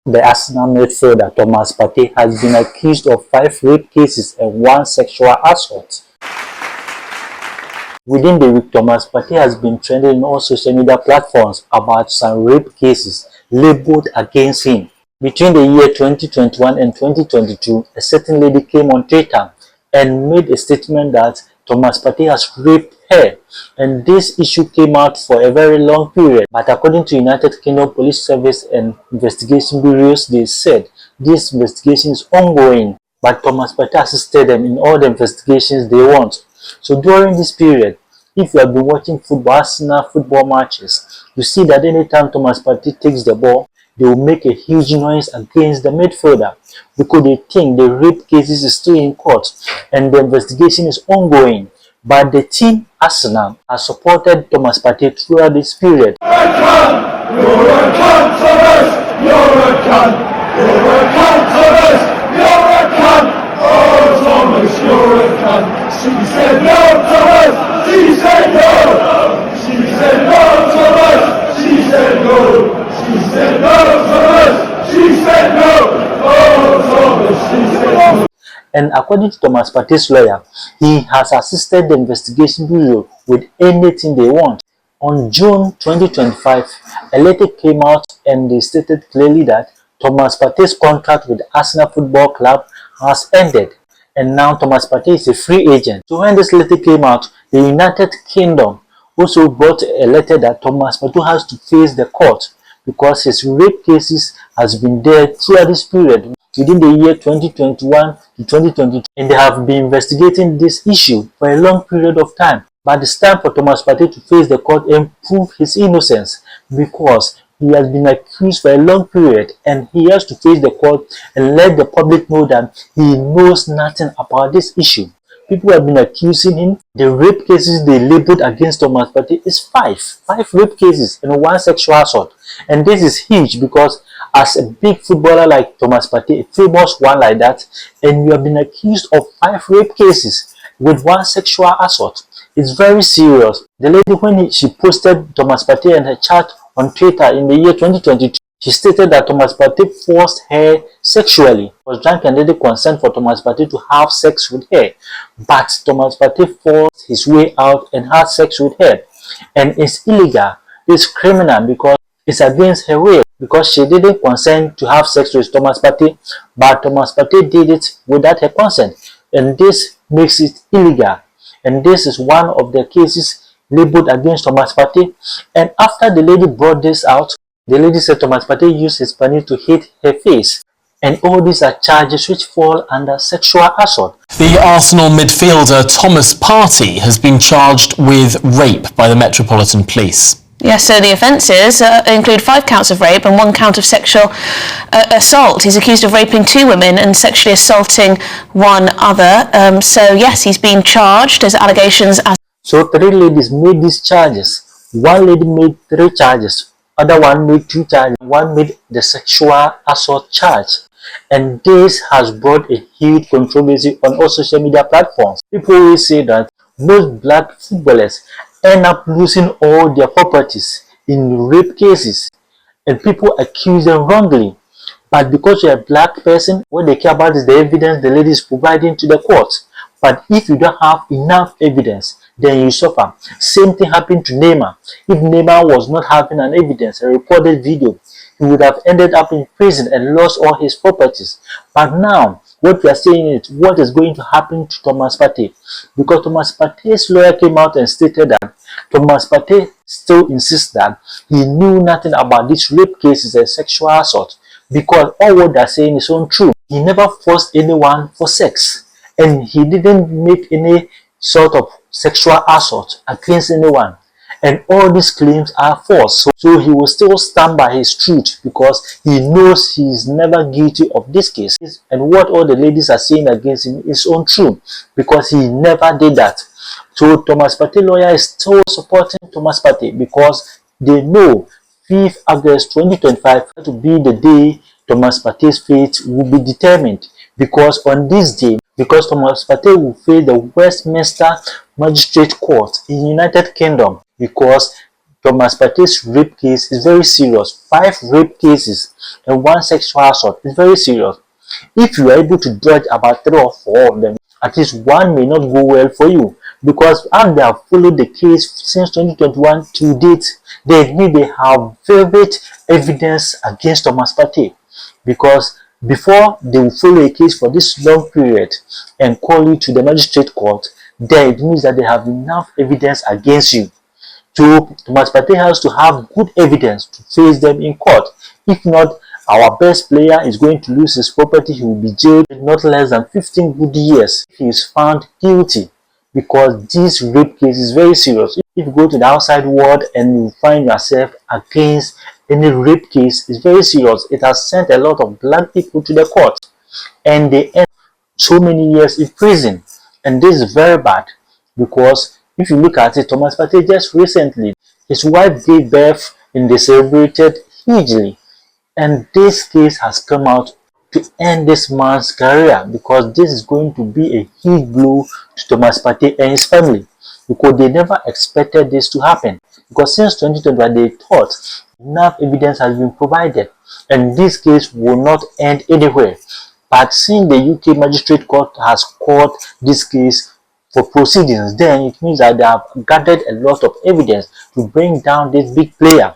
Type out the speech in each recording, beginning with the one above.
The Arsenal midfielder Thomas Partey has been accused of 5 rape cases and 1 sexual assault. Within the week, Thomas Partey has been trending on all social media platforms about some rape cases labeled against him. Between the year 2021 and 2022, a certain lady came on Twitter and made a statement that Thomas Partey has raped her, and this issue came out for a very long period. But according to United Kingdom Police Service and investigation bureaus, they said this investigation is ongoing, but Thomas Partey assisted them in all the investigations they want. So during this period, if you have been watching Arsenal football matches, you see that anytime Thomas Partey takes the ball, they will make a huge noise against the midfielder because they think the rape cases is still in court and the investigation is ongoing. But the team Arsenal has supported Thomas Partey throughout this period. You're a cunt! You're a cunt, Thomas! You're a cunt! You're a cunt, Thomas! You're a cunt! Oh, Thomas, you're a cunt! She said no, Thomas! She said no! She said no, Thomas! She said no! She said no, Thomas! She said no! Oh, Thomas, she said no! And according to Thomas Partey's lawyer, he has assisted the investigation bureau with anything they want. On June 2025, a letter came out and they stated clearly that Thomas Partey's contract with the Arsenal Football Club has ended, and now Thomas Partey is a free agent. So when this letter came out, the United Kingdom also brought a letter that Thomas Partey has to face the court because his rape cases has been there throughout this period within the year 2021 to 2022, and they have been investigating this issue for a long period of time. But it's time for Thomas Partey to face the court and prove his innocence, because he has been accused for a long period and he has to face the court and let the public know that he knows nothing about this issue. People have been accusing him. The rape cases they labeled against Thomas Partey is 5 rape cases and 1 sexual assault. And this is huge because as a big footballer like Thomas Partey, a famous one like that, and you have been accused of 5 rape cases with 1 sexual assault, it's very serious. The lady, when she posted Thomas Partey and her chat on Twitter in the year 2022, she stated that Thomas Partey forced her sexually, was drunk and didn't consent for Thomas Partey to have sex with her. But Thomas Partey forced his way out and had sex with her. And it's illegal, it's criminal because it's against her will, because she didn't consent to have sex with Thomas Partey, but Thomas Partey did it without her consent. And this makes it illegal. And this is one of the cases labeled against Thomas Partey. And after the lady brought this out, the lady said Thomas Partey used his penis to hit her face. And all these are charges which fall under sexual assault. The Arsenal midfielder Thomas Partey has been charged with rape by the Metropolitan Police. Yes, so the offences include 5 counts of rape and 1 count of sexual assault. He's accused of raping 2 women and sexually assaulting 1 other. So yes, he's been charged as allegations. So 3 ladies made these charges. 1 lady made 3 charges. Other one made 2 charges. 1 made the sexual assault charge. And this has brought a huge controversy on all social media platforms. People always say that most black footballers end up losing all their properties in rape cases, and people accuse them wrongly. But because you're a black person, what they care about is the evidence the lady is providing to the court. But if you don't have enough evidence, then you suffer. Same thing happened to Neymar. If Neymar was not having an evidence, a recorded video, he would have ended up in prison and lost all his properties. But now, what we are saying is what is going to happen to Thomas Partey, because Thomas Partey's lawyer came out and stated that Thomas Partey still insists that he knew nothing about these rape cases and sexual assault, because all what they are saying is untrue. He never forced anyone for sex, and he didn't make any sort of sexual assault against anyone. And all these claims are false. So he will still stand by his truth because he knows he is never guilty of this case. And what all the ladies are saying against him is untrue because he never did that. So Thomas Partey lawyer is still supporting Thomas Partey because they know 5th August 2025 to be the day Thomas Partey's fate will be determined. Because on this day, because Thomas Partey will face the Westminster Magistrate Court in United Kingdom, because Thomas Partey's rape case is very serious. 5 rape cases and 1 sexual assault is very serious. If you are able to dodge about 3 or 4 of them, at least one may not go well for you, because as they have followed the case since 2021 to date, they have vivid evidence against Thomas Partey, because before they will follow a case for this long period and call you to the magistrate court, then it means that they have enough evidence against you. So Thomas Partey has to have good evidence to face them in court. If not, our best player is going to lose his property. He will be jailed not less than 15 good years if he is found guilty, because this rape case is very serious. If you go to the outside world and you find yourself against any rape case, it's very serious. It has sent a lot of black people to the court and they end so many years in prison, and this is very bad, because if you look at it, Thomas Partey just recently, his wife gave birth and they celebrated hugely, and this case has come out to end this man's career, because this is going to be a huge blow to Thomas Partey and his family, because they never expected this to happen, because since 2021 they thought enough evidence has been provided and this case will not end anywhere. But since the UK Magistrate Court has called this case for proceedings, then it means that they have gathered a lot of evidence to bring down this big player,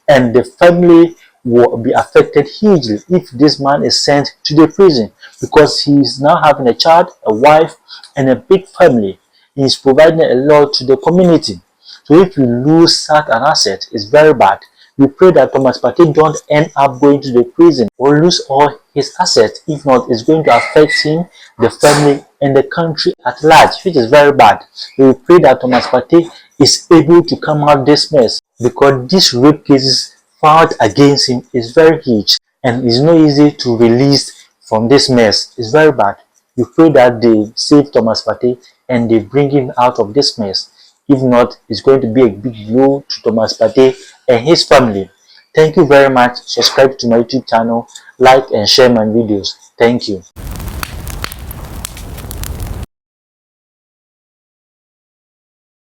and the family will be affected hugely if this man is sent to the prison, because he is now having a child, a wife, and a big family. He is providing a lot to the community. So if you lose such an asset, it's very bad. We pray that Thomas Partey don't end up going to the prison or lose all his assets. If not, it's going to affect him, the family, and the country at large, which is very bad. We pray that Thomas Partey is able to come out this mess, because these rape cases filed against him is very huge and it's not easy to release from this mess. It's very bad. We pray that they save Thomas Partey and they bring him out of this mess. If not, it's going to be a big blow to Thomas Partey and his family. Thank you very much. Subscribe to my YouTube channel, like and share my videos. Thank you.